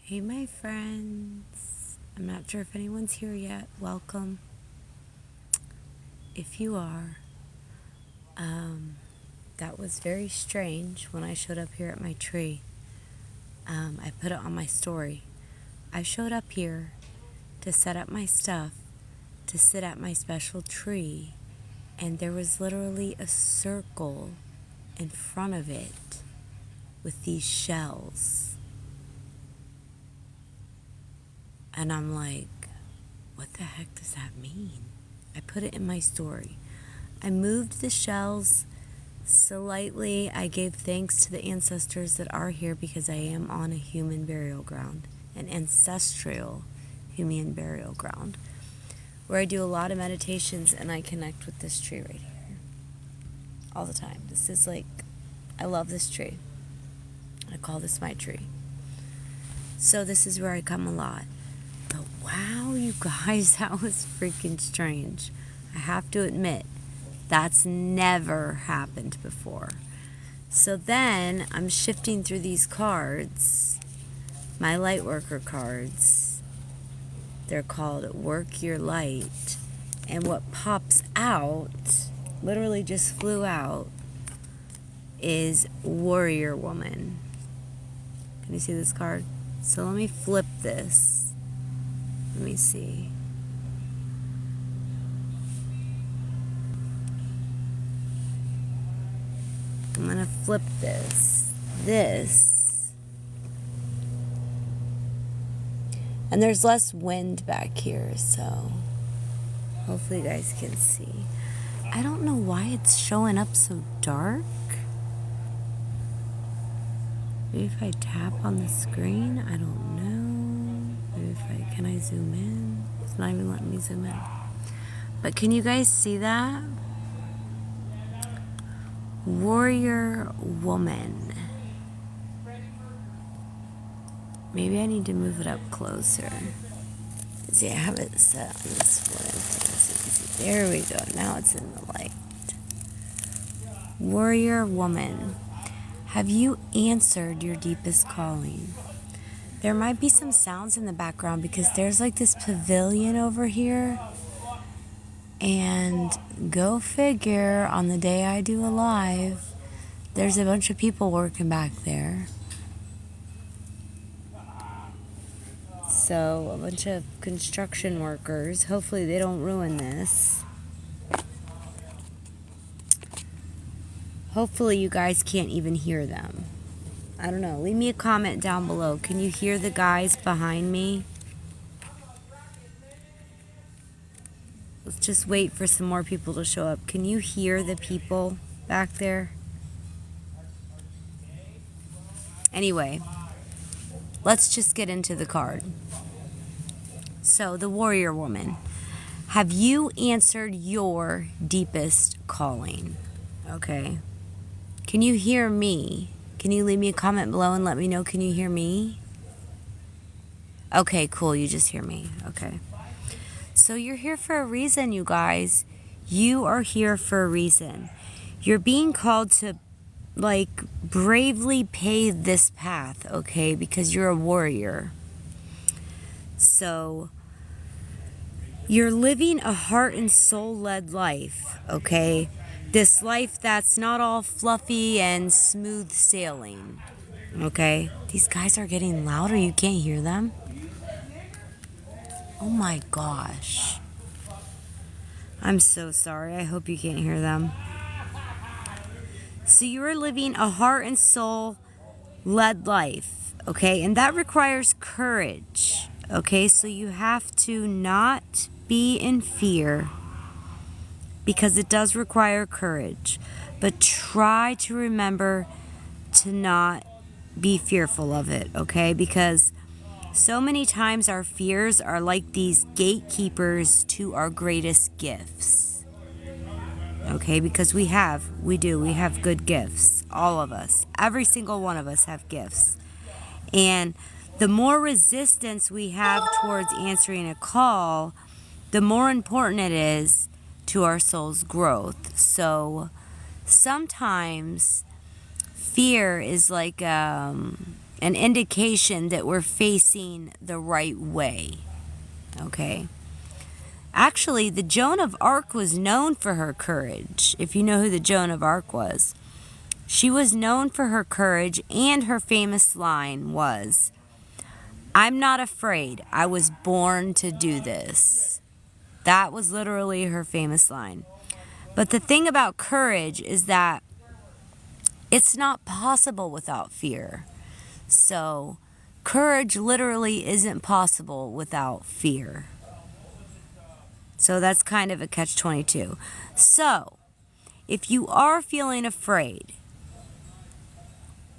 Hey, my friends. I'm not sure if anyone's here yet. Welcome. If you are, that was very strange when I showed up here at my tree. I put it on my story. I showed up here to set up my stuff, to sit at my special tree, and there was literally a circle in front of it with these shells. And I'm like, what the heck does that mean? I put it in my story. I moved the shells slightly. I gave thanks to the ancestors that are here because I am on a human burial ground, an ancestral human burial ground, where I do a lot of meditations and I connect with this tree right here all the time. This is like, I love this tree. I call this my tree. So this is where I come a lot. But wow, you guys, that was freaking strange. I have to admit, that's never happened before. So then I'm shifting through these cards, my light worker cards. They're called Work Your Light. And what pops out, literally just flew out, is Warrior Woman. Can you see this card? So let me flip this. Let me see. I'm going to flip this. And there's less wind back here, so hopefully you guys can see. I don't know why it's showing up so dark. Maybe if I tap on the screen, I don't know. Maybe if can I zoom in? It's not even letting me zoom in. But can you guys see that? Warrior Woman. Maybe I need to move it up closer. See, I have it set on this one. There we go. Now it's in the light. Warrior Woman. Have you answered your deepest calling? There might be some sounds in the background because there's like this pavilion over here. And go figure, on the day I do a live, there's a bunch of people working back there. So, a bunch of construction workers. Hopefully they don't ruin this. Hopefully you guys can't even hear them. I don't know. Leave me a comment down below. Can you hear the guys behind me? Let's just wait for some more people to show up. Can you hear the people back there? Anyway, let's just get into the card. So, the Warrior Woman. Have you answered your deepest calling? Okay. Can you hear me? Can you leave me a comment below and let me know, can you hear me? Okay, cool. You just hear me. Okay. So you're here for a reason, you guys. You are here for a reason. You're being called to, bravely pave this path, okay? Because you're a warrior. So you're living a heart and soul-led life, okay? This life that's not all fluffy and smooth sailing, okay? These guys are getting louder. You can't hear them. Oh my gosh. I'm so sorry. I hope you can't hear them. So you are living a heart and soul led life, okay? And that requires courage, okay? So you have to not be in fear because it does require courage. But try to remember to not be fearful of it, okay? Because so many times our fears are like these gatekeepers to our greatest gifts. Okay, because we have good gifts. All of us. Every single one of us have gifts. And the more resistance we have towards answering a call, the more important it is to our soul's growth. So sometimes fear is like an indication that we're facing the right way. Okay? Actually, the Joan of Arc was known for her courage. If you know who the Joan of Arc was, she was known for her courage, and her famous line was, "I'm not afraid. I was born to do this." That was literally her famous line. But the thing about courage is that it's not possible without fear. So, courage literally isn't possible without fear. So that's kind of a catch-22. So, if you are feeling afraid,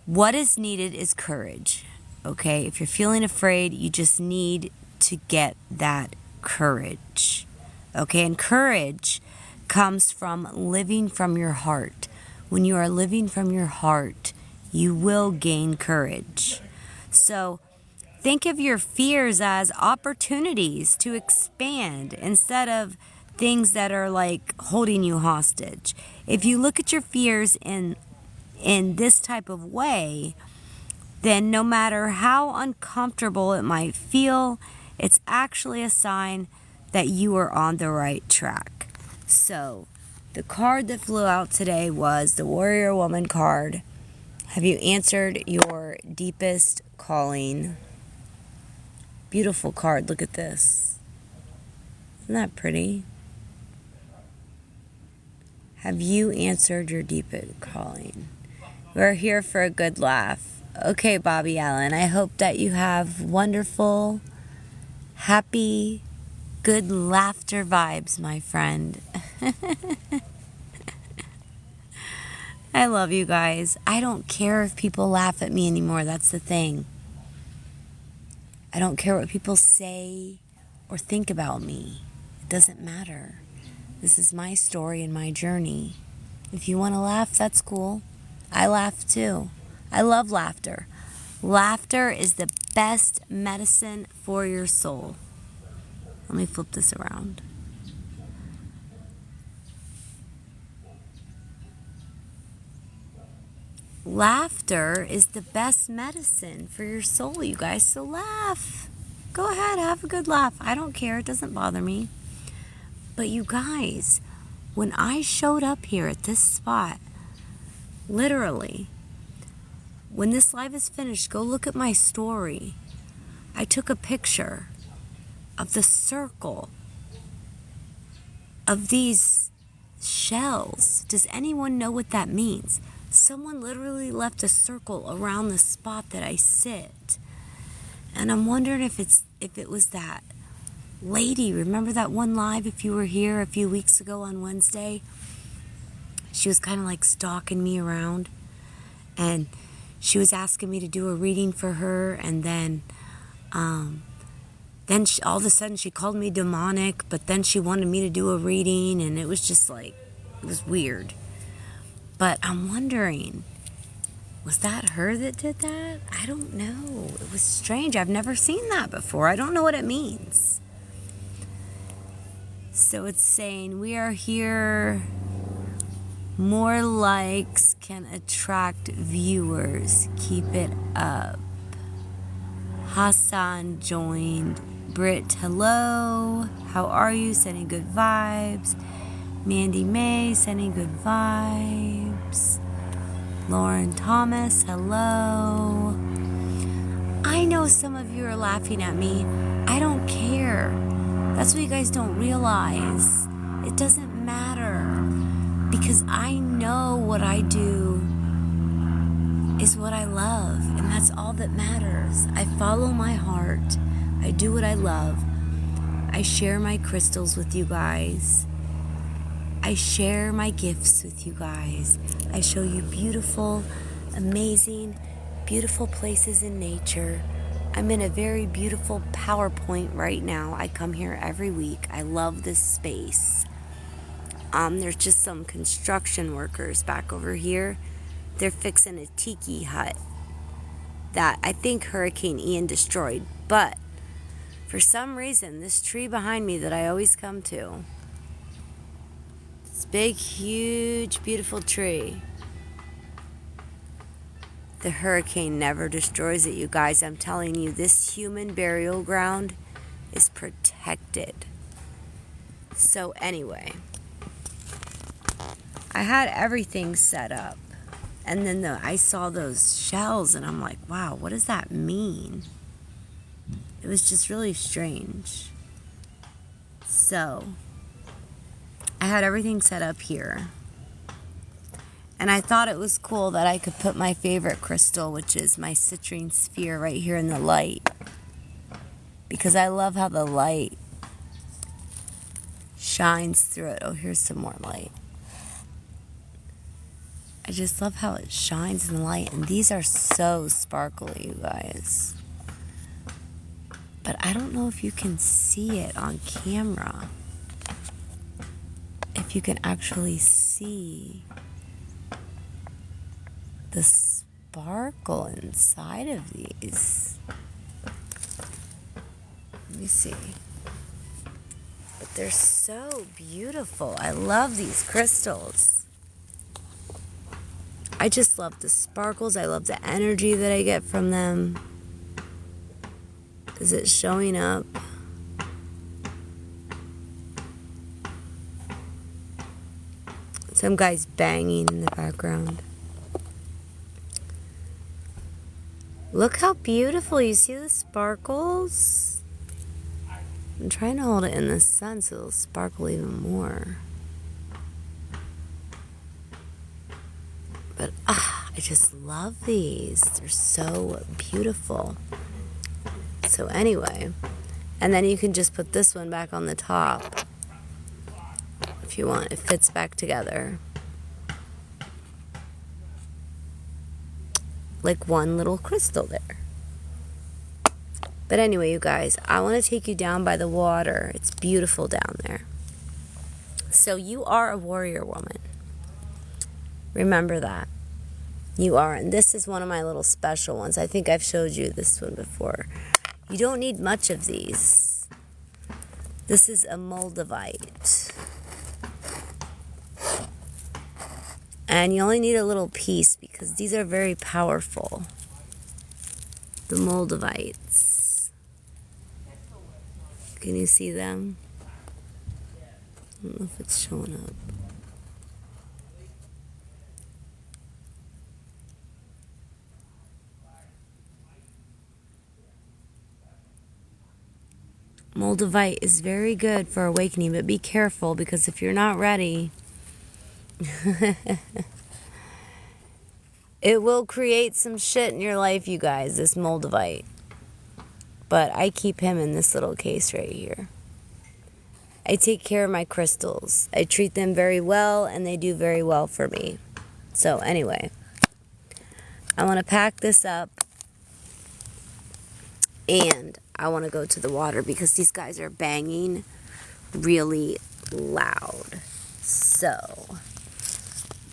what is needed is courage. Okay? If you're feeling afraid, you just need to get that courage. Okay? And courage comes from living from your heart. When you are living from your heart, you will gain courage. So, think of your fears as opportunities to expand instead of things that are like holding you hostage. If you look at your fears in this type of way, then no matter how uncomfortable it might feel, it's actually a sign that you are on the right track. So, the card that flew out today was the Warrior Woman card. Have you answered your deepest calling? Beautiful card. Look at this. Isn't that pretty? Have you answered your deepest calling? We're here for a good laugh. Okay, Bobby Allen, I hope that you have wonderful, happy, good laughter vibes, my friend. I love you guys. I don't care if people laugh at me anymore. That's the thing. I don't care what people say or think about me. It doesn't matter. This is my story and my journey. If you want to laugh, that's cool. I laugh too. I love laughter. Laughter is the best medicine for your soul. Let me flip this around. Laughter is the best medicine for your soul, you guys. So laugh. Go ahead, have a good laugh. I don't care. It doesn't bother me. But you guys, when I showed up here at this spot, literally, when this live is finished, go look at my story. I took a picture of the circle of these shells. Does anyone know what that means? Someone literally left a circle around the spot that I sit. And I'm wondering if it was that lady. Remember that one live, if you were here a few weeks ago on Wednesday? She was kind of like stalking me around. And she was asking me to do a reading for her. And then all of a sudden she called me demonic. But then she wanted me to do a reading. And it was just like, it was weird. But I'm wondering, was that her that did that? I don't know. It was strange. I've never seen that before. I don't know what it means. So it's saying, we are here. More likes can attract viewers. Keep it up. Hassan joined. Britt, hello. How are you? Sending good vibes. Mandy May, sending good vibes. Lauren Thomas, hello. I know some of you are laughing at me. I don't care. That's what you guys don't realize. It doesn't matter. Because I know what I do is what I love. And that's all that matters. I follow my heart. I do what I love. I share my crystals with you guys. I share my gifts with you guys. I show you beautiful, amazing, beautiful places in nature. I'm in a very beautiful PowerPoint right now. I come here every week. I love this space. There's just some construction workers back over here. They're fixing a tiki hut that I think Hurricane Ian destroyed. But for some reason, this tree behind me that I always come to, this big, huge, beautiful tree, The hurricane never destroys it, you guys. I'm telling you, this human burial ground is protected. So anyway, I had everything set up. And then I saw those shells and I'm like, wow, what does that mean? It was just really strange. So I had everything set up here. And I thought it was cool that I could put my favorite crystal, which is my citrine sphere, right here in the light. Because I love how the light shines through it. Oh, here's some more light. I just love how it shines in the light. And these are so sparkly, you guys. But I don't know if you can see it on camera. If you can actually see the sparkle inside of these. Let me see. But they're so beautiful. I love these crystals. I just love the sparkles. I love the energy that I get from them. Is it showing up? Some guy's banging in the background. Look how beautiful. You see the sparkles? I'm trying to hold it in the sun so it'll sparkle even more. But I just love these. They're so beautiful. So anyway, and then you can just put this one back on the top if you want. It fits back together. Like one little crystal there. But anyway, you guys, I want to take you down by the water. It's beautiful down there. So you are a warrior woman. Remember that. You are. And this is one of my little special ones. I think I've showed you this one before. You don't need much of these. This is a moldavite. And you only need a little piece because these are very powerful. The moldavites. Can you see them? I don't know if it's showing up. Moldavite is very good for awakening, but be careful because if you're not ready, it will create some shit in your life, you guys, this moldavite. But I keep him in this little case right here. I take care of my crystals. I treat them very well, and they do very well for me. So anyway, I want to pack this up, and I want to go to the water because these guys are banging really loud. So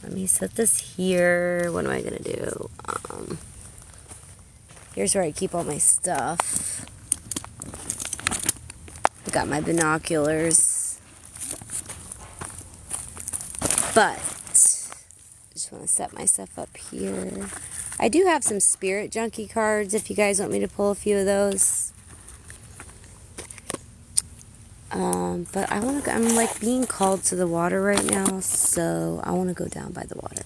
let me set this here. What am I going to do? Here's where I keep all my stuff. I got my binoculars. But I just want to set my stuff up here. I do have some spirit junkie cards if you guys want me to pull a few of those. But I'm like being called to the water right now, so I want to go down by the water.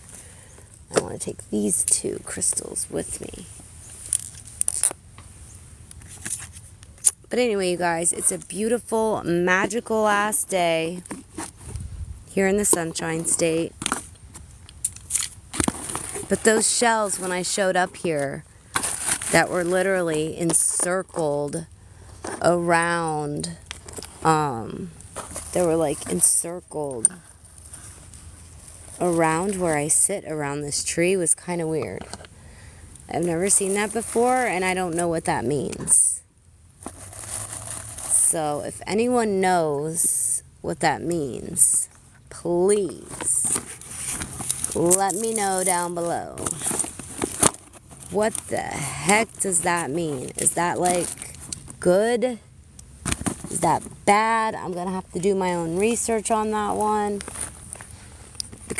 I want to take these two crystals with me. But anyway, you guys, it's a beautiful, magical last day here in the Sunshine State. But those shells, when I showed up here, that were literally encircled around, they were like encircled around where I sit around this tree was kind of weird. I've never seen that before, and I don't know what that means. So if anyone knows what that means, please let me know down below. What the heck does that mean? Is that like good? Is that bad? I'm going to have to do my own research on that one.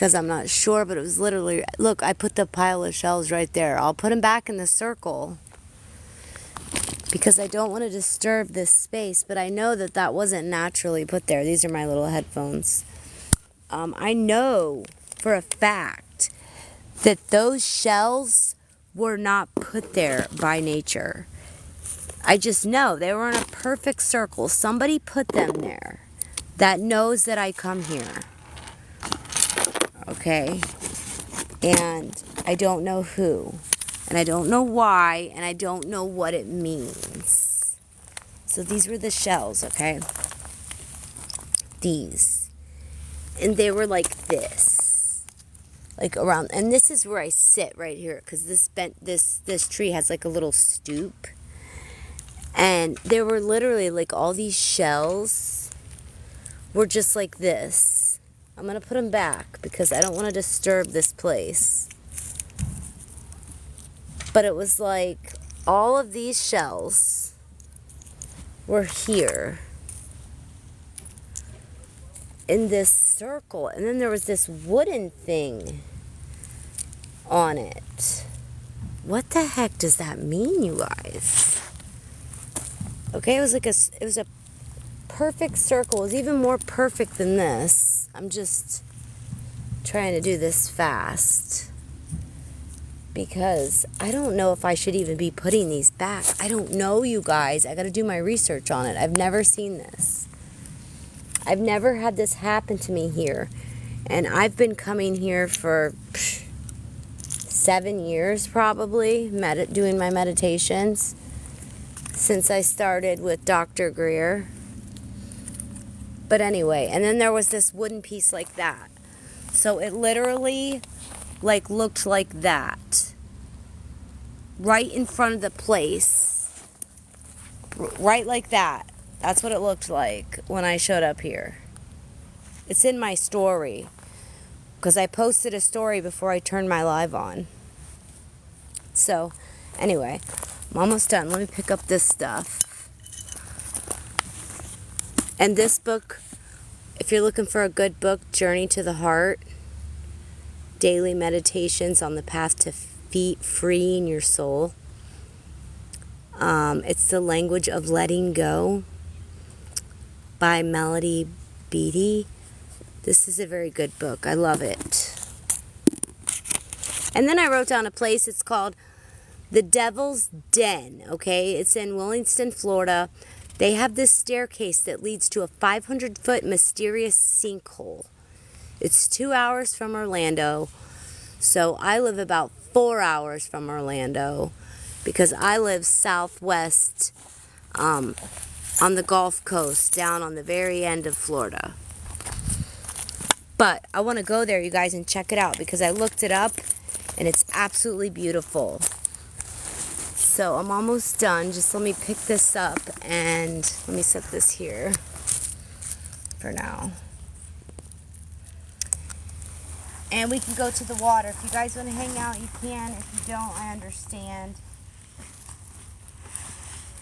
because I'm not sure, but it was literally, look, I put the pile of shells right there. I'll put them back in the circle because I don't want to disturb this space, but I know that that wasn't naturally put there. These are my little headphones. I know for a fact that those shells were not put there by nature. I just know they were in a perfect circle. Somebody put them there that knows that I come here. Okay? And I don't know who. And I don't know why. And I don't know what it means. So these were the shells, okay? These. And they were like this. Like around. And this is where I sit right here. Because this tree has like a little stoop. And there were literally like all these shells were just like this. I'm going to put them back because I don't want to disturb this place. But it was like all of these shells were here in this circle. And then there was this wooden thing on it. What the heck does that mean, you guys? Okay, it was a perfect circle. It was even more perfect than this. I'm just trying to do this fast because I don't know if I should even be putting these back. I don't know, you guys. I got to do my research on it. I've never seen this. I've never had this happen to me here. And I've been coming here for 7 years probably, doing my meditations. Since I started with Dr. Greer. But anyway, and then there was this wooden piece like that. So it literally like looked like that. Right in front of the place. Right like that. That's what it looked like when I showed up here. It's in my story. Because I posted a story before I turned my live on. So, anyway. I'm almost done. Let me pick up this stuff. And this book, if you're looking for a good book, Journey to the Heart, Daily Meditations on the Path to Freeing Your Soul. It's The Language of Letting Go by Melody Beattie. This is a very good book. I love it. And then I wrote down a place. It's called The Devil's Den, okay? It's in Williston, Florida. They have this staircase that leads to a 500-foot mysterious sinkhole. It's 2 hours from Orlando. So I live about 4 hours from Orlando because I live southwest on the Gulf Coast, down on the very end of Florida. But I want to go there, you guys, and check it out because I looked it up and it's absolutely beautiful. So I'm almost done. Just let me pick this up and let me set this here for now. And we can go to the water. If you guys want to hang out, you can. If you don't, I understand.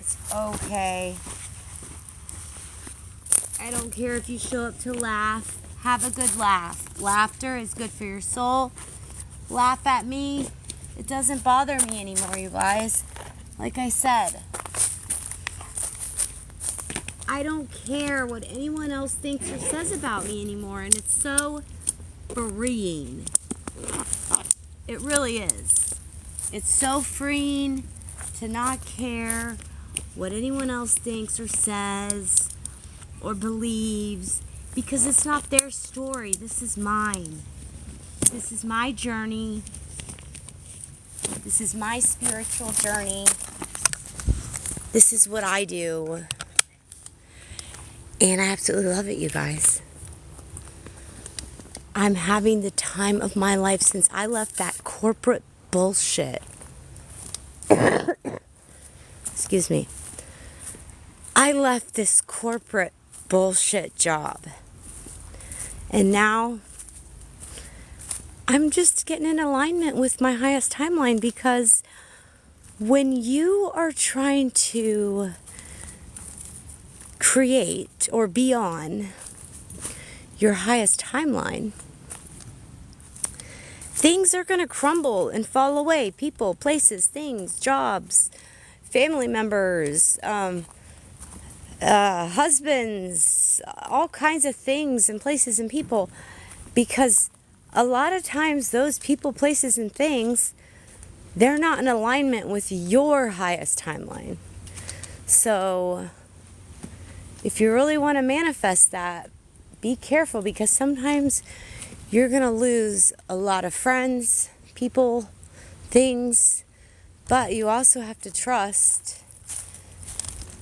It's okay. I don't care if you show up to laugh. Have a good laugh. Laughter is good for your soul. Laugh at me. It doesn't bother me anymore, you guys. Like I said, I don't care what anyone else thinks or says about me anymore, and it's so freeing. It really is. It's so freeing to not care what anyone else thinks or says or believes, because it's not their story. This is mine. This is my journey. This is my spiritual journey. This is what I do. And I absolutely love it, you guys. I'm having the time of my life since I left that corporate bullshit. Excuse me. I left this corporate bullshit job. And now I'm just getting in alignment with my highest timeline, because when you are trying to create or be on your highest timeline, things are going to crumble and fall away. People, places, things, jobs, family members, husbands, all kinds of things and places and people. Because a lot of times those people, places, and things, they're not in alignment with your highest timeline. So if you really want to manifest that, be careful, because sometimes you're going to lose a lot of friends, people, things, but you also have to trust.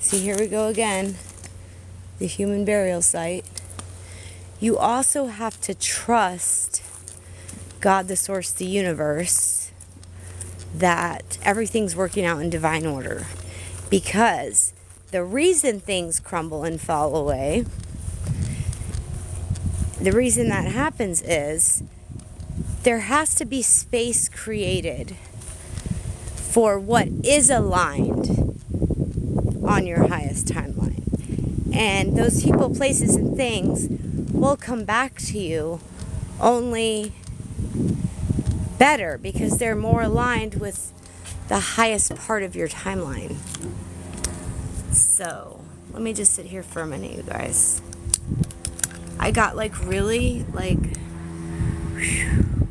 See, here we go again, the human burial site. You also have to trust God, the source, the universe, that everything's working out in divine order. Because the reason things crumble and fall away, the reason that happens is there has to be space created for what is aligned on your highest timeline. And those people, places, and things will come back to you only better because they're more aligned with the highest part of your timeline. So, let me just sit here for a minute, you guys. I got really,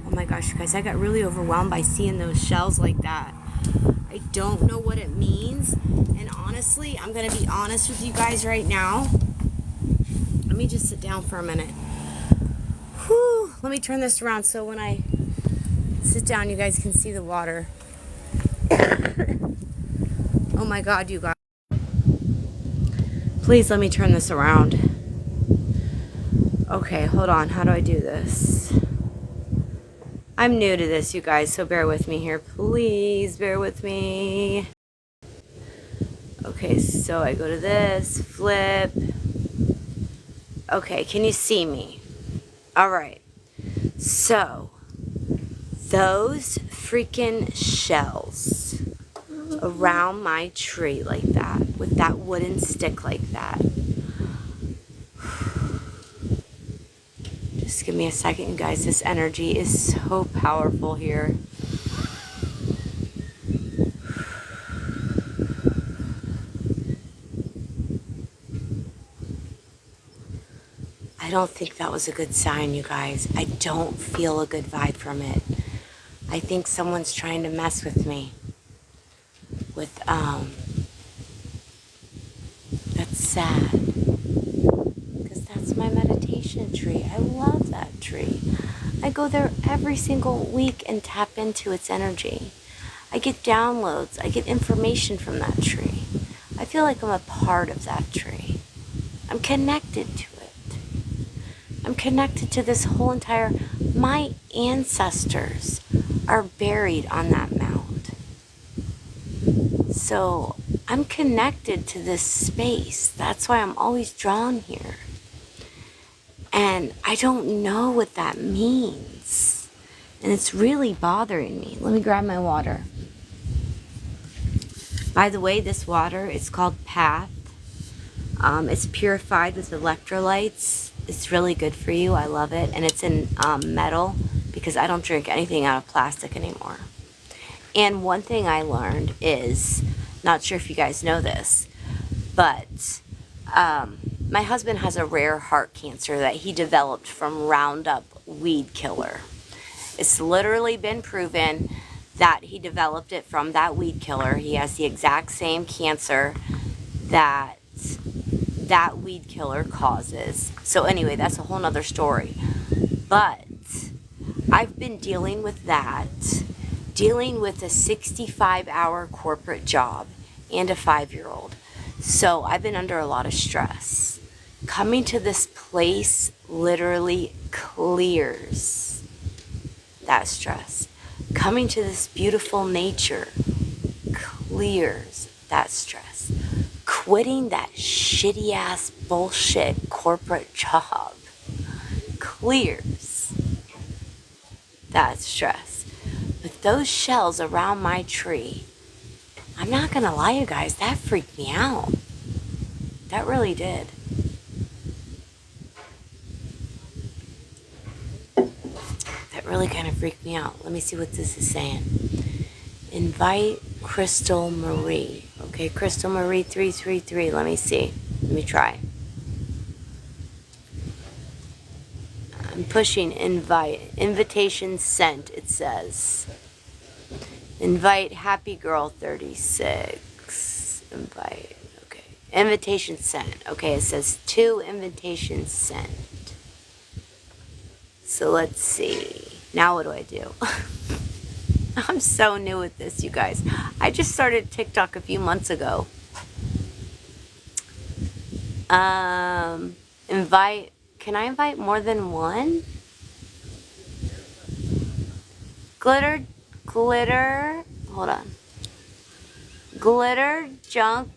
oh my gosh, you guys, I got really overwhelmed by seeing those shells like that. I don't know what it means. And honestly, I'm going to be honest with you guys right now. Let me just sit down for a minute. Whew, let me turn this around so when I sit down, you guys can see the water. Oh my God, you guys. Please let me turn this around. Okay, hold on. How do I do this? I'm new to this, you guys, so bear with me here. Please bear with me. Okay, so I go to this, flip. Okay, can you see me? All right. So, those freaking shells around my tree like that, with that wooden stick like that. Just give me a second, you guys. This energy is so powerful here. I don't think that was a good sign, you guys. I don't feel a good vibe from it. I think someone's trying to mess with me. That's sad. Because that's my meditation tree. I love that tree. I go there every single week and tap into its energy. I get downloads. I get information from that tree. I feel like I'm a part of that tree. I'm connected to it. I'm connected to this whole entire... My ancestors are buried on that mound. So I'm connected to this space. That's why I'm always drawn here. And I don't know what that means. And it's really bothering me. Let me grab my water. By the way, this water is called Path. It's purified with electrolytes. It's really good for you. I love it. And it's in metal because I don't drink anything out of plastic anymore. And one thing I learned is, not sure if you guys know this, but my husband has a rare heart cancer that he developed from Roundup weed killer. It's literally been proven that he developed it from that weed killer. He has the exact same cancer that weed killer causes. So anyway, that's a whole nother story. But I've been dealing with that, dealing with a 65-hour corporate job and a 5-year-old. So I've been under a lot of stress. Coming to this place literally clears that stress. Coming to this beautiful nature clears that stress. Quitting that shitty ass bullshit corporate job clears that stress. But those shells around my tree, I'm not gonna lie, you guys, that freaked me out. That really did. That that really kind of freaked me out. Let me see what this is saying. Invite Crystal Marie. Okay, Crystal Marie 333. Let me see. Let me try. I'm pushing invite. Invitation sent, it says. Invite Happy Girl 36. Invite. Okay. Invitation sent. Okay, it says 2 invitations sent. So let's see. Now what do I do? I'm so new at this, you guys. I just started TikTok a few months ago. Invite. Can I invite more than one? Glitter. Hold on. Glitter junkies.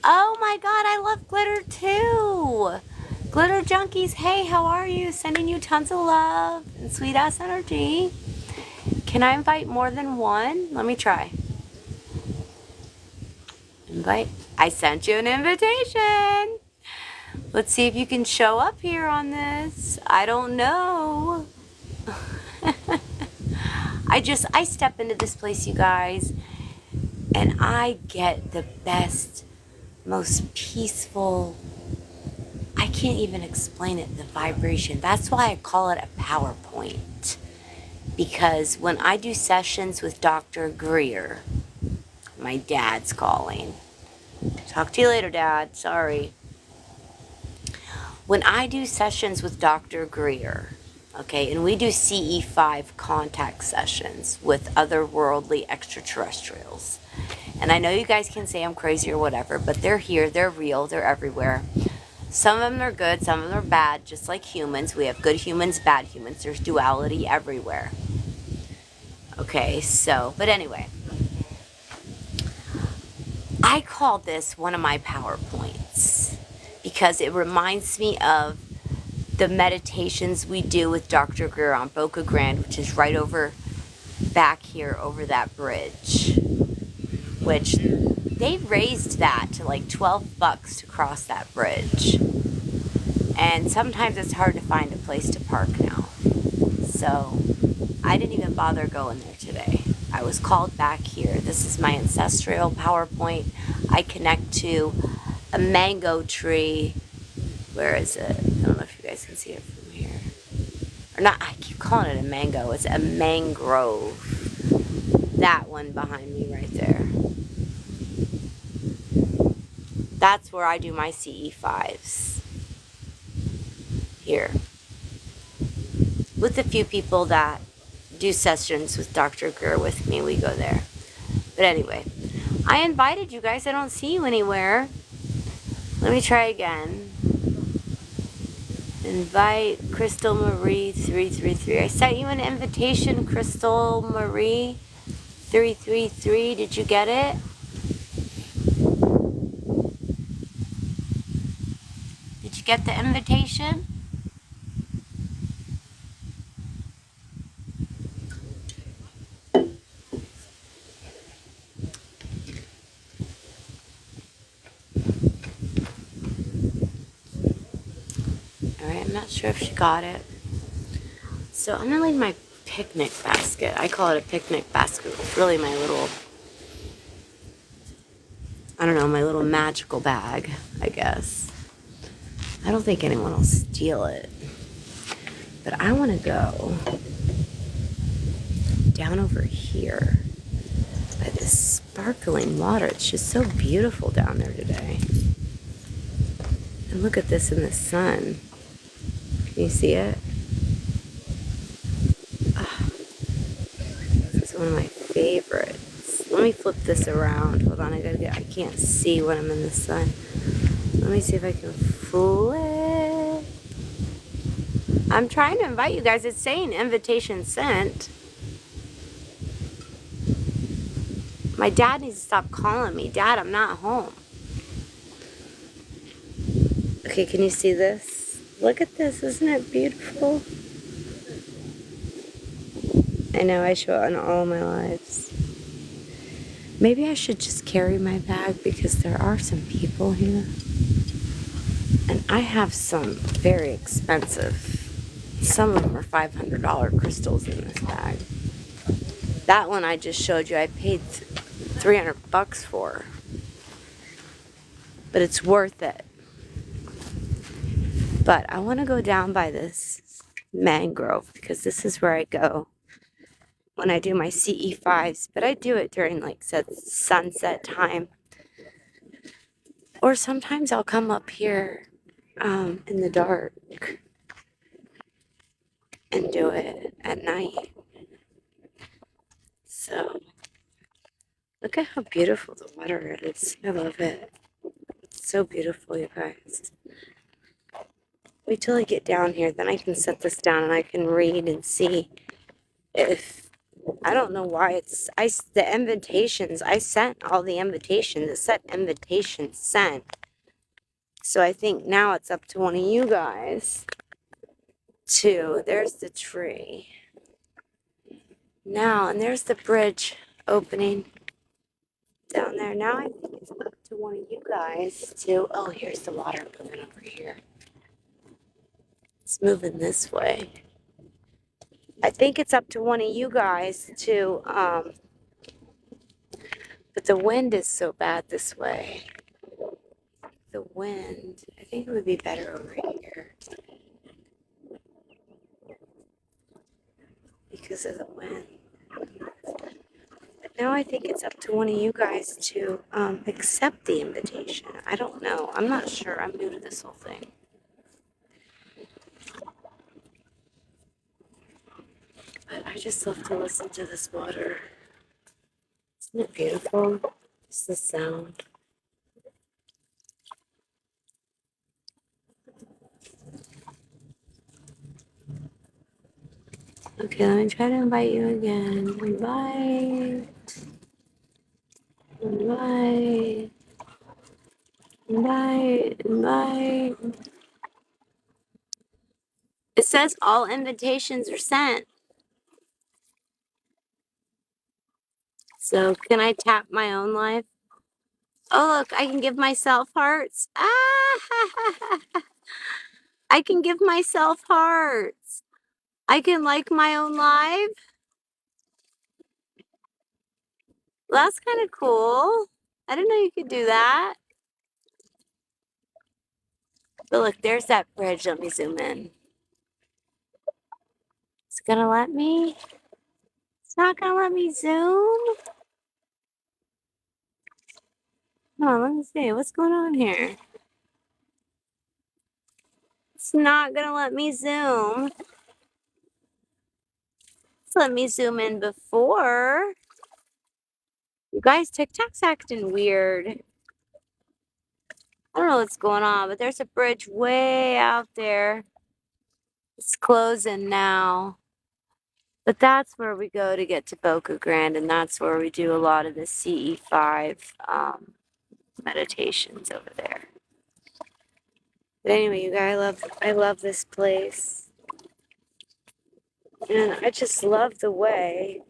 Oh my god, I love glitter too. Glitter junkies, hey, how are you? Sending you tons of love and sweet ass energy. Can I invite more than one? Let me try. Invite. I sent you an invitation. Let's see if you can show up here on this. I don't know. I step into this place, you guys, and I get the best, most peaceful, I can't even explain it, the vibration. That's why I call it a PowerPoint. Because when I do sessions with Dr. Greer, my dad's calling. Talk to you later, Dad. Sorry. When I do sessions with Dr. Greer, okay, and we do CE5 contact sessions with otherworldly extraterrestrials. And I know you guys can say I'm crazy or whatever, but they're here, they're real, they're everywhere. Some of them are good, some of them are bad, just like humans. We have good humans, bad humans. There's duality everywhere. Okay, so, but anyway. I call this one of my PowerPoints because it reminds me of the meditations we do with Dr. Greer on Boca Grande, which is right over back here over that bridge, which they raised that to like $12 to cross that bridge. And sometimes it's hard to find a place to park now. So I didn't even bother going there today. I was called back here. This is my ancestral PowerPoint. I connect to a mango tree. Where is it? I don't know if you guys can see it from here. Or not, I keep calling it a mango. It's a mangrove. That one behind me right there. That's where I do my CE5s. Here. With a few people that do sessions with Dr. Greer with me, we go there. But anyway, I invited you guys. I don't see you anywhere. Let me try again. Invite Crystal Marie 333. I sent you an invitation, Crystal Marie 333. Did you get it? Did you get the invitation? Alright, I'm not sure if she got it. So I'm going to leave my picnic basket. I call it a picnic basket. It's really my little, I don't know, my little magical bag, I guess. I don't think anyone will steal it. But I want to go down over here by this sparkling water. It's just so beautiful down there today. And look at this in the sun. Can you see it? Oh, this is one of my favorites. Let me flip this around. Hold on, I can't see when I'm in the sun. Let me see if I can flip. I'm trying to invite you guys. It's saying invitation sent. My dad needs to stop calling me. Dad, I'm not home. Okay, can you see this? Look at this. Isn't it beautiful? I know I show it on all my lives. Maybe I should just carry my bag because there are some people here. And I have some very expensive Some of them are $500 crystals in this bag. That one I just showed you, I paid $300 for. But it's worth it. But I want to go down by this mangrove because this is where I go when I do my CE5s. But I do it during like sunset time. Or sometimes I'll come up here in the dark and do it at night. So look at how beautiful the water is. I love it. It's so beautiful, you guys. Wait till I get down here, then I can set this down and I can read and see if, I don't know why the invitations, I sent all the invitations, it said invitations sent. So I think now it's up to one of you guys to, there's the tree. Now, and there's the bridge opening down there. Now I think it's up to one of you guys to, oh, here's the water moving over here. It's moving this way. I think it's up to one of you guys to, but the wind is so bad this way. The wind, I think it would be better over here because of the wind. But now I think it's up to one of you guys to accept the invitation. I don't know. I'm not sure. I'm new to this whole thing. But I just love to listen to this water. Isn't it beautiful? Just the sound. Okay, let me try to invite you again. Invite. Invite. Invite. Invite. It says all invitations are sent. So can I tap my own life? Oh, look, I can give myself hearts. Ah, I can give myself hearts. I can like my own life. Well, that's kind of cool. I didn't know you could do that. But look, there's that bridge. Let me zoom in. It's gonna let me. It's not gonna let me zoom. Hold on, let me see. What's going on here? It's not gonna let me zoom. It's let me zoom in before. You guys, TikTok's acting weird. I don't know what's going on, but there's a bridge way out there. It's closing now. But that's where we go to get to Boca Grande, and that's where we do a lot of the CE5 meditations over there. But anyway, you guys, I love this place. And I just love the way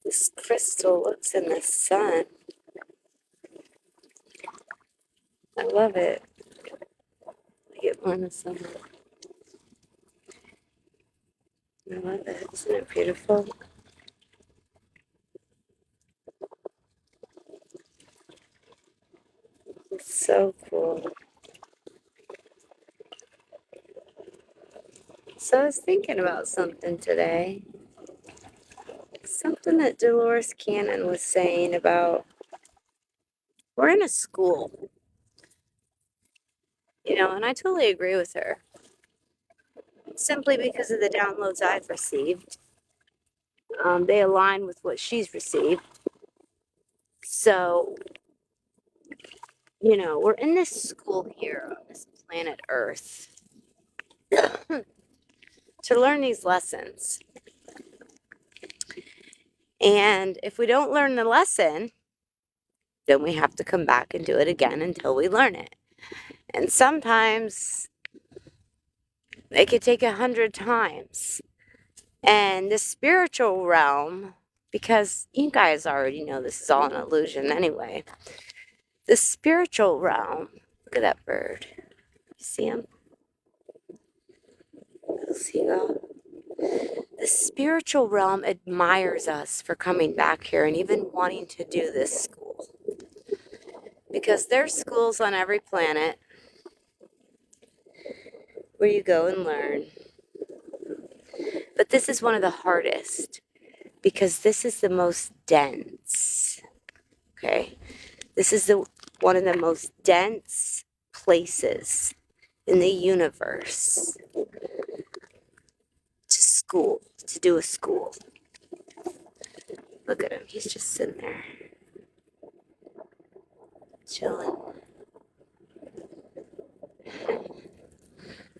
this crystal looks in the sun. I love it. I get more in the summer. I love it. Isn't it beautiful? It's so cool. So I was thinking about something today. Something that Dolores Cannon was saying about, we're in a school, and I totally agree with her. Simply because of the downloads I've received. They align with what she's received. So, we're in this school here on this planet Earth to learn these lessons. And if we don't learn the lesson, then we have to come back and do it again until we learn it. And sometimes it could take 100 times. And the spiritual realm, because you guys already know this is all an illusion anyway. The spiritual realm, look at that bird. You see him? Wow.Signal. The spiritual realm admires us for coming back here and even wanting to do this school. Because there's schools on every planet where you go and learn. But this is one of the hardest because this is the most dense. Okay? This is one of the most dense places in the universe to do a school. Look at him. He's just sitting there, chilling.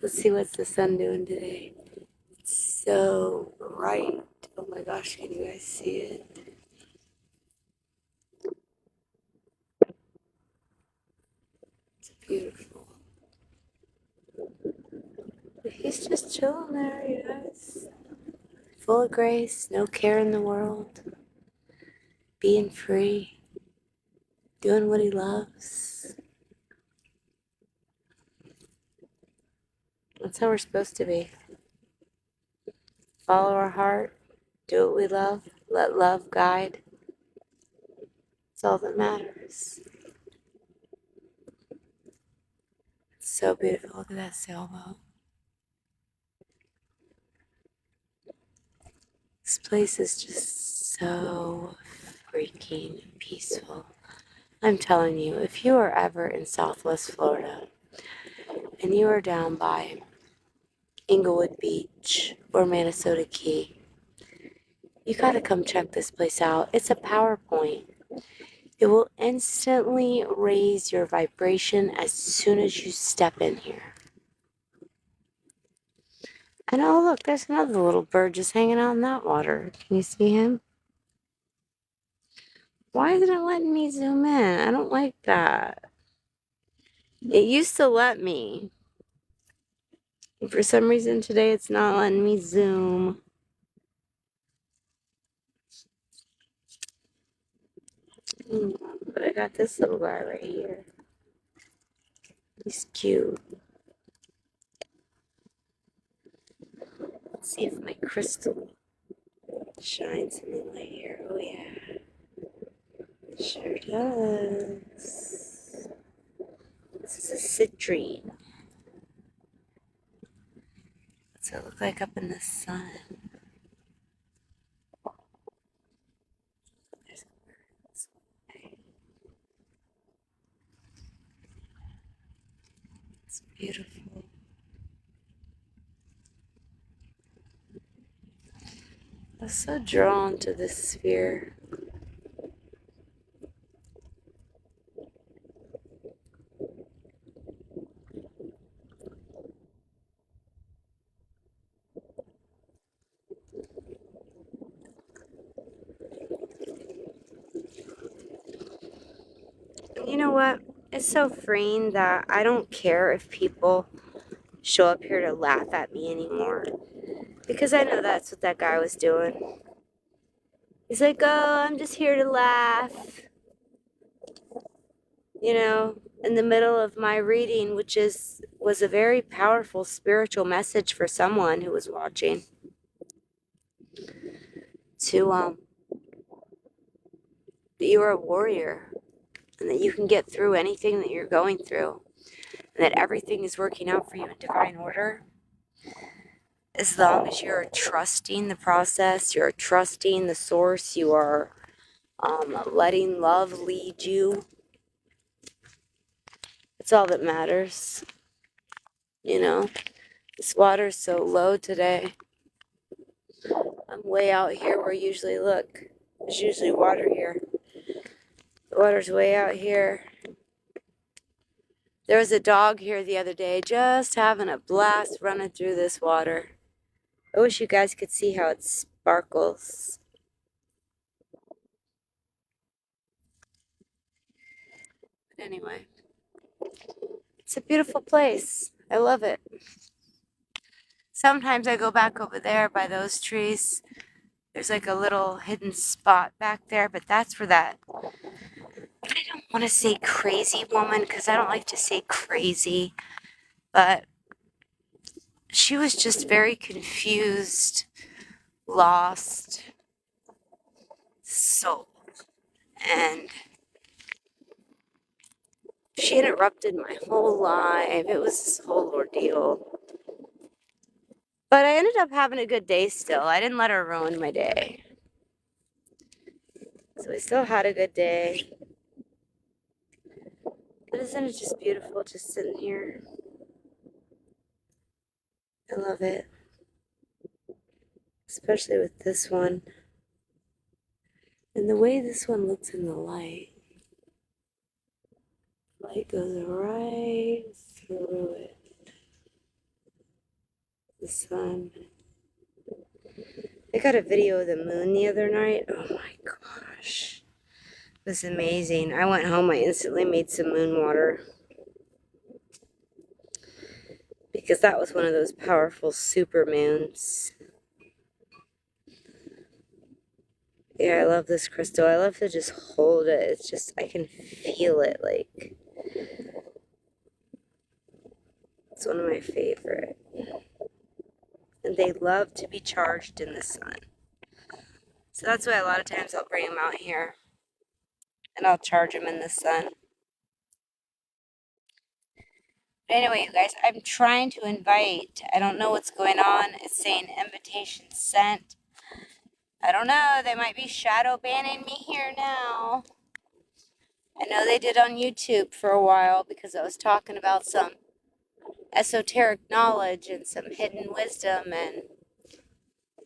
Let's see what's the sun doing today. It's so bright. Oh my gosh, can you guys see it? It's beautiful. He's just chilling there, you guys. Full of grace, no care in the world. Being free. Doing what he loves. That's how we're supposed to be. Follow our heart. Do what we love. Let love guide. It's all that matters. It's so beautiful. Look at that sailboat. This place is just so freaking peaceful. I'm telling you, if you are ever in Southwest Florida and you are down by Inglewood Beach or Minnesota Key, you gotta come check this place out. It's a PowerPoint. It will instantly raise your vibration as soon as you step in here. And oh, look, there's another little bird just hanging out in that water. Can you see him? Why isn't it letting me zoom in? I don't like that. It used to let me. And for some reason today it's not letting me zoom. But I got this little guy right here. He's cute. Let's see if my crystal shines any light here. Oh yeah. Sure does. This is a citrine. What's it look like up in the sun? There's a bird this way. It's beautiful. I was so drawn to this sphere. You know what? It's so freeing that I don't care if people show up here to laugh at me anymore. Because I know that's what that guy was doing. He's like, oh, I'm just here to laugh. You know, in the middle of my reading, which was a very powerful spiritual message for someone who was watching. To that you are a warrior and that you can get through anything that you're going through and that everything is working out for you in divine order as long as you're trusting the process, you're trusting the source, you are letting love lead you. It's all that matters. You know, this water's so low today. I'm way out here where usually, look, there's usually water here. The water's way out here. There was a dog here the other day just having a blast running through this water. I wish you guys could see how it sparkles. But anyway, it's a beautiful place. I love it. Sometimes I go back over there by those trees. There's like a little hidden spot back there, but that's where that, I don't want to say crazy woman because I don't like to say crazy, but she was just very confused, lost soul. And she interrupted my whole life. It was this whole ordeal. But I ended up having a good day still. I didn't let her ruin my day. So I still had a good day. But isn't it just beautiful just sitting here? I love it. Especially with this one. And the way this one looks in the light. Light goes right through it. The sun. I got a video of the moon the other night. Oh my gosh. It was amazing. I went home, I instantly made some moon water. Because that was one of those powerful super moons. Yeah, I love this crystal. I love to just hold it. It's just, I can feel it, like. It's one of my favorite. And they love to be charged in the sun. So that's why a lot of times I'll bring them out here. And I'll charge them in the sun. But anyway, you guys, I'm trying to invite. I don't know what's going on. It's saying invitation sent. I don't know. They might be shadow banning me here now. I know they did on YouTube for a while because I was talking about some esoteric knowledge and some hidden wisdom and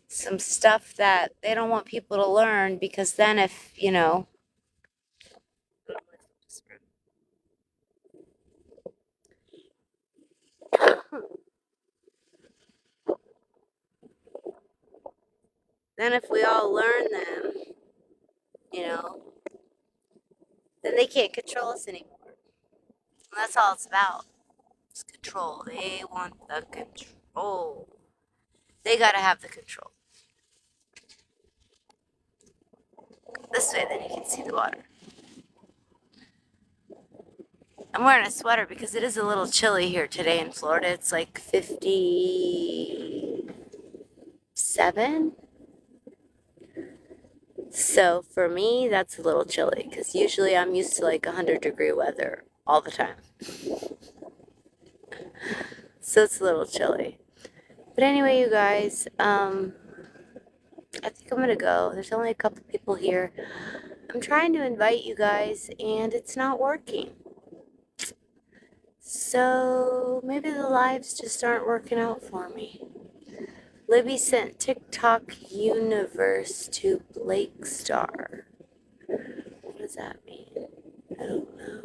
some stuff that they don't want people to learn because then if, you know, then if we all learn them, you know, then they can't control us anymore. And that's all it's about. It's control. They want the control. They gotta have the control. This way, then you can see the water. I'm wearing a sweater because it is a little chilly here today in Florida. It's like 57. So for me, that's a little chilly because usually I'm used to like 100-degree weather all the time. So it's a little chilly. But anyway, you guys, I think I'm gonna go. There's only a couple people here. I'm trying to invite you guys and it's not working. So maybe the lives just aren't working out for me. Libby sent TikTok universe to Blake Star. What does that mean? I don't know.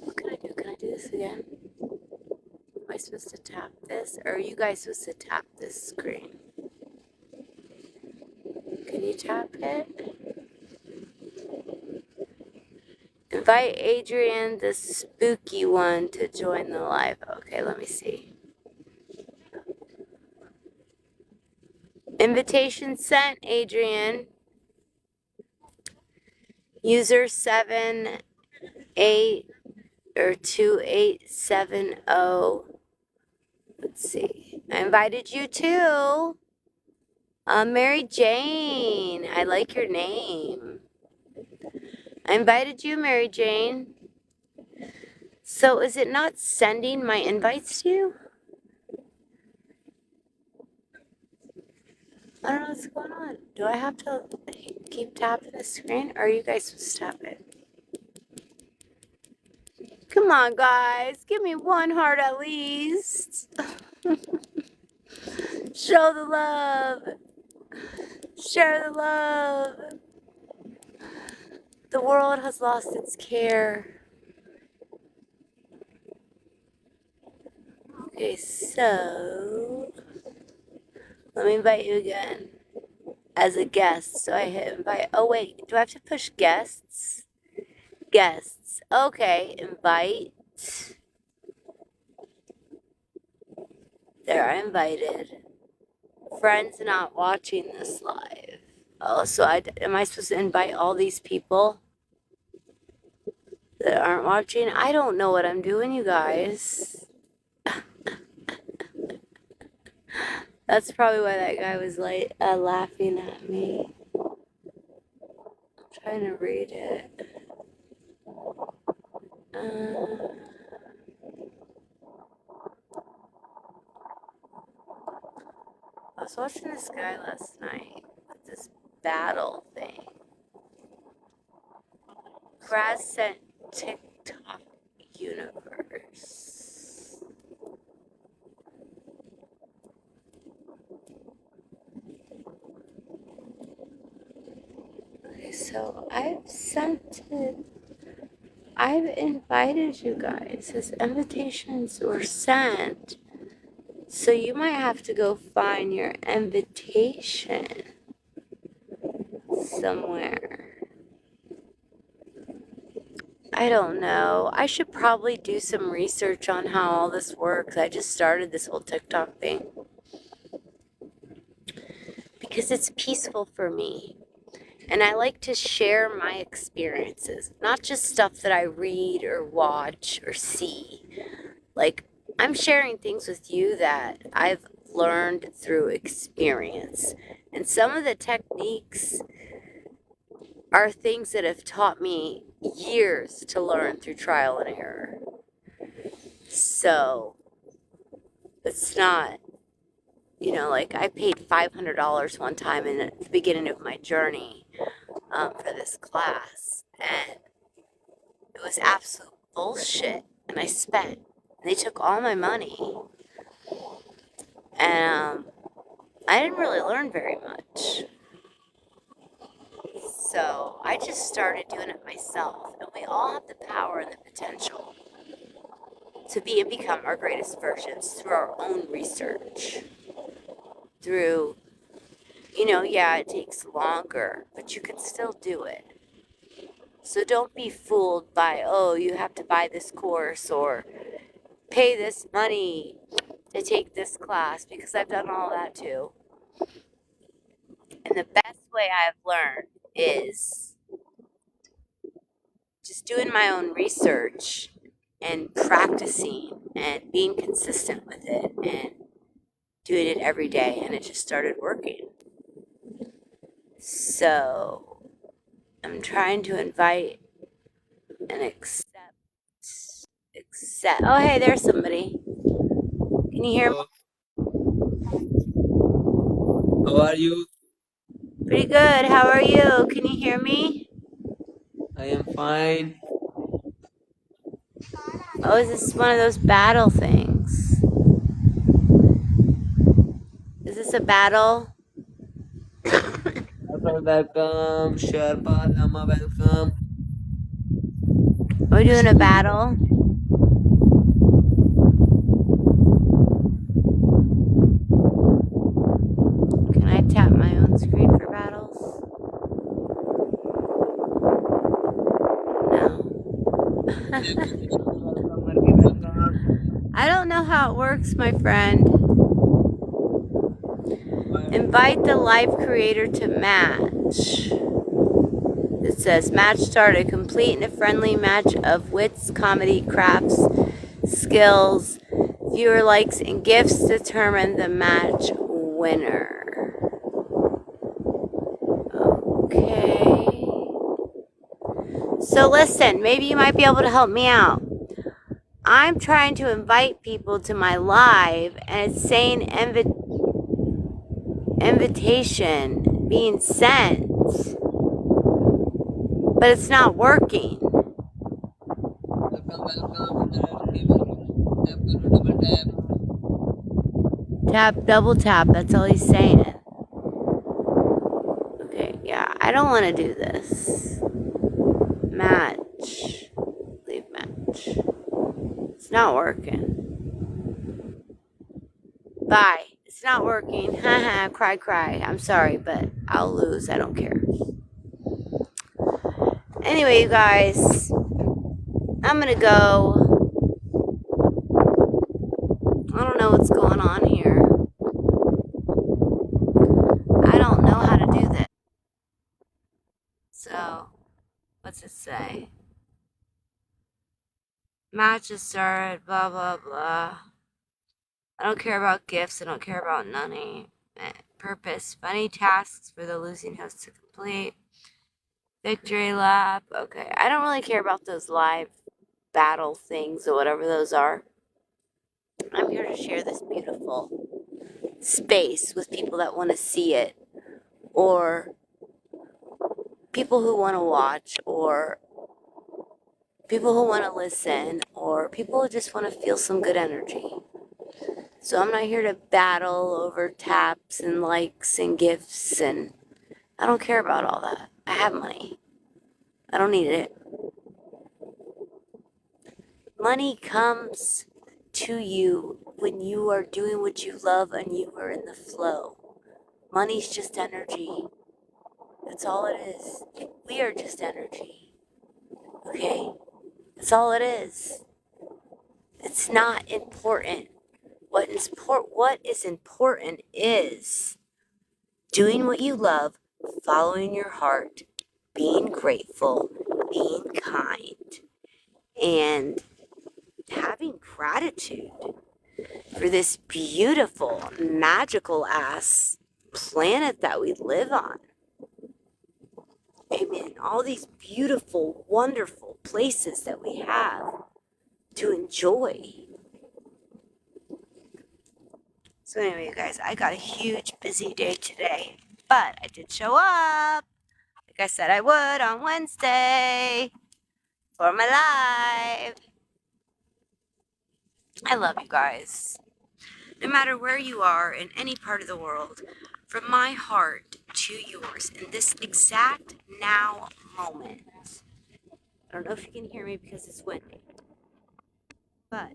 What can I do? Can I do this again? Am I supposed to tap this? Or are you guys supposed to tap this screen? Can you tap it? Invite Adrian, the spooky one, to join the live. Okay, let me see. Invitation sent, Adrian. User 2870. Let's see. I invited you too. Mary Jane. I like your name. I invited you, Mary Jane. So is it not sending my invites to you? I don't know what's going on. Do I have to keep tapping the screen? Or are you guys supposed to tap it? Come on, guys. Give me one heart at least. Show the love. Share the love. The world has lost its care. Okay, so let me invite you again as a guest. So I hit invite. Oh, wait. Do I have to push guests? Guests. Okay, invite. There, I invited. Friends not watching this live. Oh, so am I supposed to invite all these people that aren't watching? I don't know what I'm doing, you guys. That's probably why that guy was like laughing at me. I'm trying to read it. I was watching this guy last night with this battle thing. Grass sent TikTok universe. Okay, so I've invited you guys. His invitations were sent. So you might have to go find your invitation somewhere. I don't know. I should probably do some research on how all this works. I just started this whole TikTok thing because it's peaceful for me. And I like to share my experiences, not just stuff that I read or watch or see. Like, I'm sharing things with you that I've learned through experience. And some of the techniques are things that have taught me years to learn through trial and error. So, it's not, like I paid $500 one time in the beginning of my journey for this class. And it was absolute bullshit. And I spent. And they took all my money. And I didn't really learn very much. So I just started doing it myself. And we all have the power and the potential to be and become our greatest versions through our own research. Through, yeah, it takes longer, but you can still do it. So don't be fooled by, oh, you have to buy this course or pay this money to take this class, because I've done all that too. And the best way I've learned is just doing my own research and practicing and being consistent with it and doing it every day, and it just started working. So I'm trying to invite and accept. Oh, hey, there's somebody. Can you hear me? How are you? Pretty good. How are you? Can you hear me? I am fine. Oh, is this one of those battle things? Is this a battle? Sharpa, welcome. Sharpa, Lama, welcome. Are we doing a battle? Can I tap my own screen for battles? No. Welcome, Marky, welcome. I don't know how it works, my friend. Why? Invite the live creator to match. It says match started. Complete in a friendly match of wits, comedy, crafts, skills, viewer likes, and gifts determine the match winner. Okay. So listen, maybe you might be able to help me out. I'm trying to invite people to my live, and it's saying invitation being sent, but it's not working. Welcome, welcome. Everybody, welcome. Tap, karo, double tap. Tap, double tap, that's all he's saying. Okay, yeah, I don't want to do this. Match. Leave match. It's not working. Bye. It's not working. Haha, cry, cry. I'm sorry, but I'll lose. I don't care. Anyway, you guys, I'm gonna go. I don't know what's going on here. I don't know how to do this. So, what's it say? Matches started, blah, blah, blah. I don't care about gifts. I don't care about money. Purpose. Funny tasks for the losing host to complete. Victory lap. Okay. I don't really care about those live battle things or whatever those are. I'm here to share this beautiful space with people that want to see it, or people who want to watch, or people who want to listen, or people who just want to feel some good energy. So I'm not here to battle over taps and likes and gifts, and I don't care about all that. I have money. I don't need it. Money comes to you when you are doing what you love and you are in the flow. Money's just energy. That's all it is. We are just energy. Okay? That's all it is. It's not important. What is important is doing what you love, following your heart, being grateful, being kind, and having gratitude for this beautiful, magical ass planet that we live on. Amen. All these beautiful, wonderful places that we have to enjoy. So anyway, you guys, I got a huge busy day today, but I did show up like I said I would on Wednesday for my live. I love you guys. No matter where you are in any part of the world, from my heart to yours in this exact now moment. I don't know if you can hear me because it's windy, but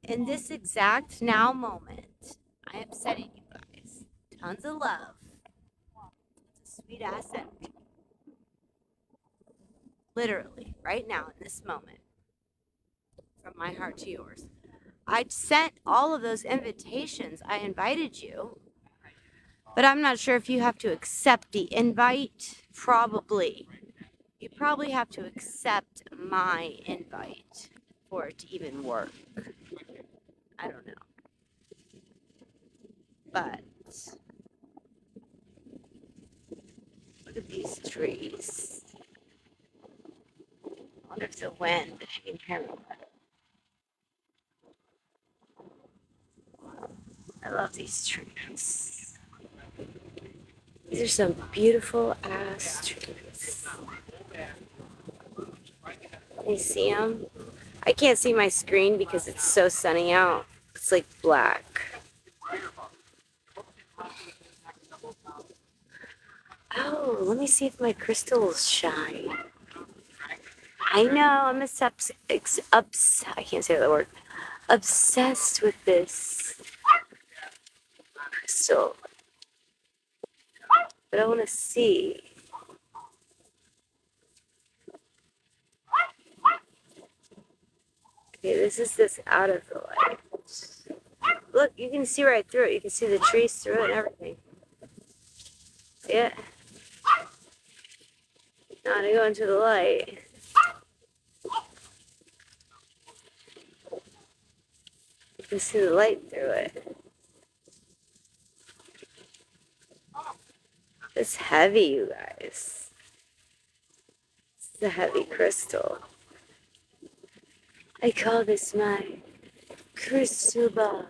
in this exact now moment, I am sending you guys tons of love. It's a sweet ass energy. Literally, right now in this moment, from my heart to yours. I sent all of those invitations. I invited you, but I'm not sure if you have to accept the invite. Probably. You probably have to accept my invite for it to even work. I don't know. But look at these trees. I wonder if the wind, if you can hear me. I love these trees. These are some beautiful ass trees. Can you see them? I can't see my screen because it's so sunny out. It's like black. Oh, let me see if my crystals shine. I know, I'm I can't say the word. Obsessed with this crystal. But I want to see. Okay, this is this out of the light. Look, you can see right through it. You can see the trees through it and everything. See it? Now to go into the light. You can see the light through it. It's heavy, you guys. It's a heavy crystal. I call this my crystal ball.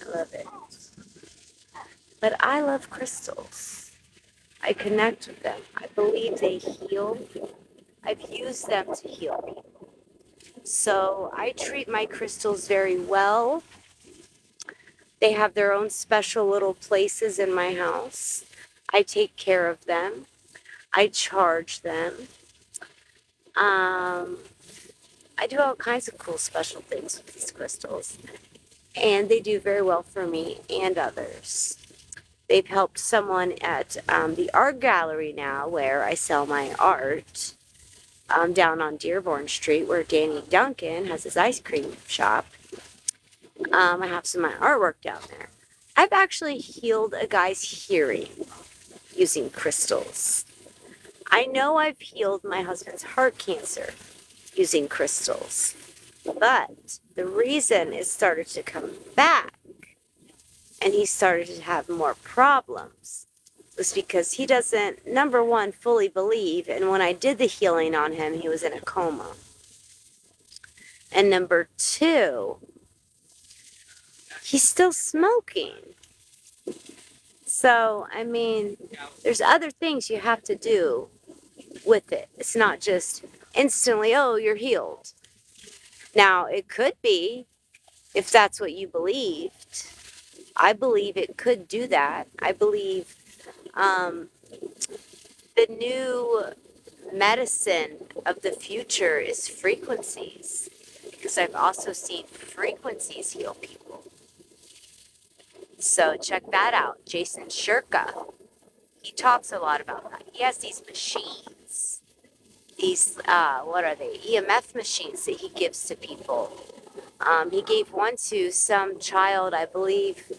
I love it. But I love crystals. I connect with them. I believe they heal. I've used them to heal people. So I treat my crystals very well. They have their own special little places in my house. I take care of them. I charge them. I do all kinds of cool special things with these crystals. And they do very well for me and others. They've helped someone at the art gallery now where I sell my art down on Dearborn Street where Danny Duncan has his ice cream shop. I have some of my artwork down there. I've actually healed a guy's hearing using crystals. I know I've healed my husband's heart cancer using crystals. But the reason it started to come back and he started to have more problems was because he doesn't, number one, fully believe. And when I did the healing on him, he was in a coma. And number two, he's still smoking. So, I mean, there's other things you have to do with it. It's not just instantly, oh, you're healed. Now, it could be if that's what you believed. I believe it could do that. I believe um, the new medicine of the future is frequencies, because I've also seen frequencies heal people. So check that out. Jason Shirka, he talks a lot about that. He has these machines, these, what are they? EMF machines that he gives to people. He gave one to some child, I believe.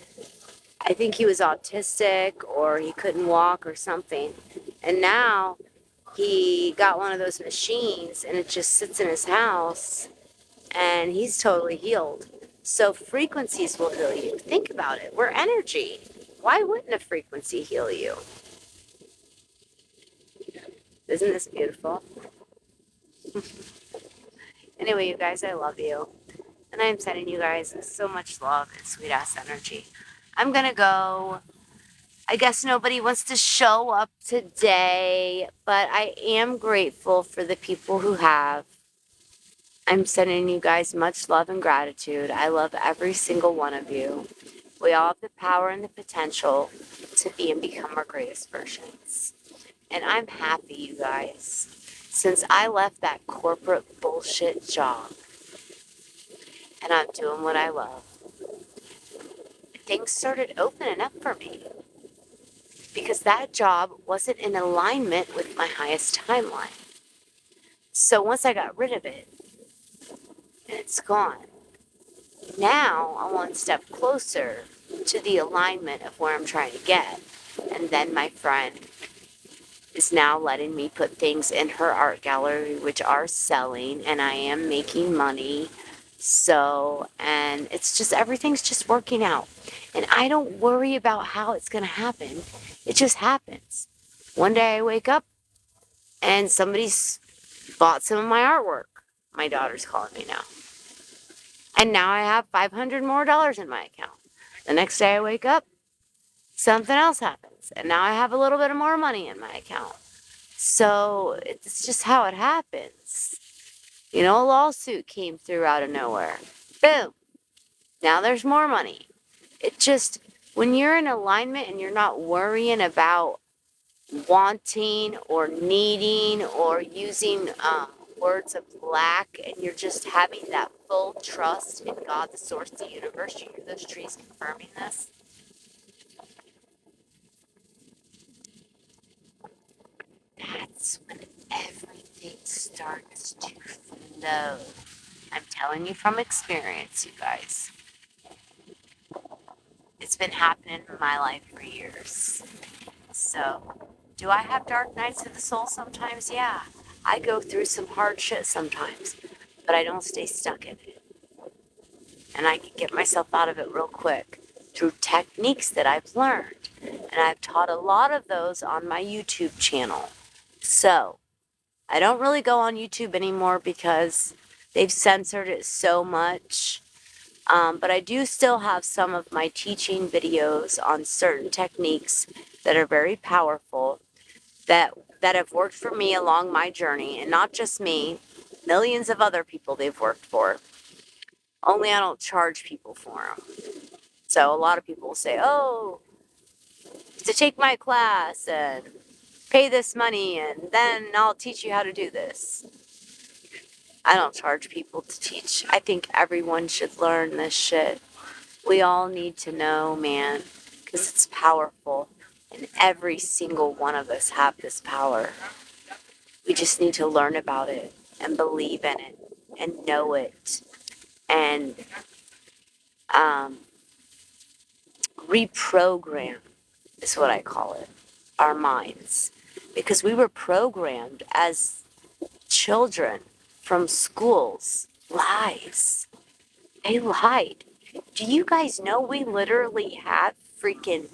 I think he was autistic or he couldn't walk or something. And now he got one of those machines and it just sits in his house and he's totally healed. So frequencies will heal you. Think about it. We're energy. Why wouldn't a frequency heal you? Isn't this beautiful? Anyway, you guys, I love you. And I'm sending you guys so much love and sweet ass energy. I'm going to go. I guess nobody wants to show up today, but I am grateful for the people who have. I'm sending you guys much love and gratitude. I love every single one of you. We all have the power and the potential to be and become our greatest versions. And I'm happy, you guys. Since I left that corporate bullshit job and I'm doing what I love, things started opening up for me. Because that job wasn't in alignment with my highest timeline. So once I got rid of it, and it's gone, now I'm one step closer to the alignment of where I'm trying to get. And then my friend is now letting me put things in her art gallery, which are selling, and I am making money. So, and it's just, everything's just working out. And I don't worry about how it's going to happen. It just happens. One day I wake up and somebody's bought some of my artwork. My daughter's calling me now. And now I have $500 more in my account. The next day I wake up, something else happens. And now I have a little bit of more money in my account. So it's just how it happens. You know, a lawsuit came through out of nowhere. Boom. Now there's more money. It just, when you're in alignment and you're not worrying about wanting or needing or using words of lack, and you're just having that full trust in God, the source of the universe. You hear those trees confirming this? That's when everything starts to flow. I'm telling you from experience, you guys. It's been happening in my life for years. So, do I have dark nights of the soul sometimes? Yeah. I go through some hard shit sometimes, but I don't stay stuck in it. And I can get myself out of it real quick through techniques that I've learned. And I've taught a lot of those on my YouTube channel. So, I don't really go on YouTube anymore because they've censored it so much. But I do still have some of my teaching videos on certain techniques that are very powerful that have worked for me along my journey, and not just me, millions of other people they've worked for. Only I don't charge people for them. So a lot of people will say, "Oh, to take my class and pay this money, and then I'll teach you how to do this." I don't charge people to teach. I think everyone should learn this shit. We all need to know, man, because it's powerful. And every single one of us have this power. We just need to learn about it and believe in it and know it and reprogram is what I call it, our minds. Because we were programmed as children from schools Lies. They lied. Do you guys know we literally have freaking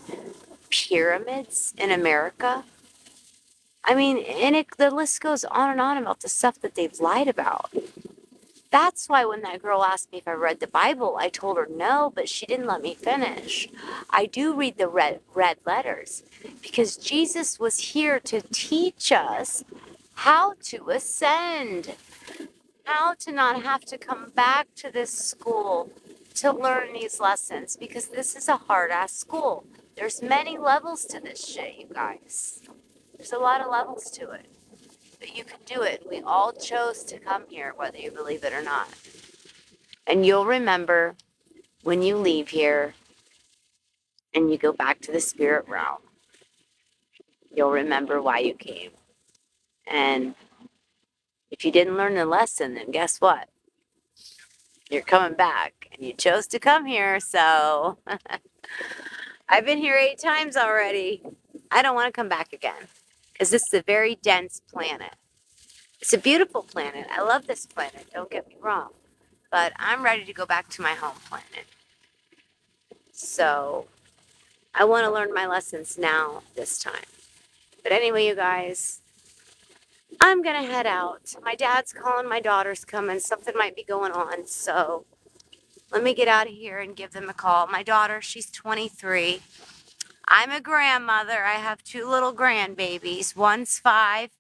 pyramids in America? I mean, and the list goes on and on about the stuff that they've lied about. That's why when that girl asked me if I read the Bible, I told her no, but she didn't let me finish. I do read the red letters because Jesus was here to teach us how to ascend, how to not have to come back to this school to learn these lessons because this is a hard ass school. There's many levels to this shit, you guys. There's a lot of levels to it. But you can do it. We all chose to come here, whether you believe it or not. And you'll remember when you leave here and you go back to the spirit realm, you'll remember why you came. And if you didn't learn the lesson, then guess what? You're coming back and you chose to come here. So I've been here 8 times already. I don't want to come back again because this is a very dense planet. It's a beautiful planet. I love this planet. Don't get me wrong. But I'm ready to go back to my home planet. So I want to learn my lessons now, this time. But anyway, you guys, I'm going to head out. My dad's calling, my daughter's coming. Something might be going on. So let me get out of here and give them a call. My daughter, she's 23. I'm a grandmother. I have 2 little grandbabies. One's 5,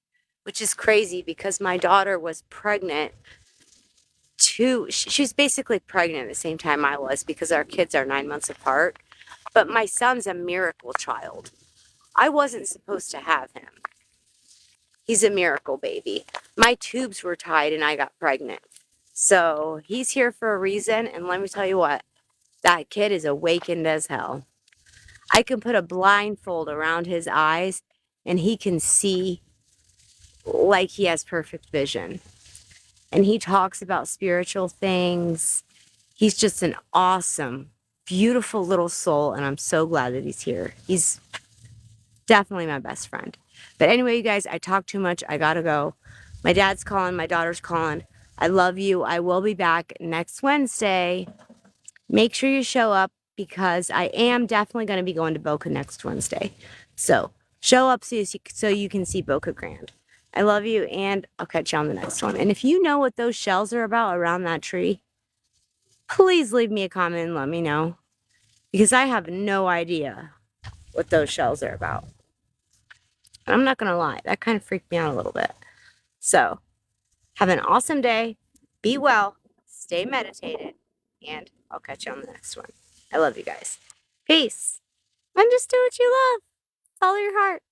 which is crazy because my daughter was pregnant. She was basically pregnant at the same time I was because our kids are 9 months apart. But my son's a miracle child. I wasn't supposed to have him. He's a miracle baby. My tubes were tied and I got pregnant. So he's here for a reason. And let me tell you what, that kid is awakened as hell. I can put a blindfold around his eyes and he can see like he has perfect vision. And he talks about spiritual things. He's just an awesome, beautiful little soul. And I'm so glad that he's here. He's definitely my best friend. But anyway, you guys, I talk too much. I gotta go. My dad's calling. My daughter's calling. I love you. I will be back next Wednesday. Make sure you show up because I am definitely going to be going to Boca next Wednesday. So show up so you can see Boca Grand. I love you, and I'll catch you on the next one. And if you know what those shells are about around that tree, please leave me a comment and let me know because I have no idea what those shells are about. I'm not going to lie, that kind of freaked me out a little bit. So, have an awesome day. Be well, stay meditated, and I'll catch you on the next one. I love you guys. Peace. And just do what you love. Follow your heart.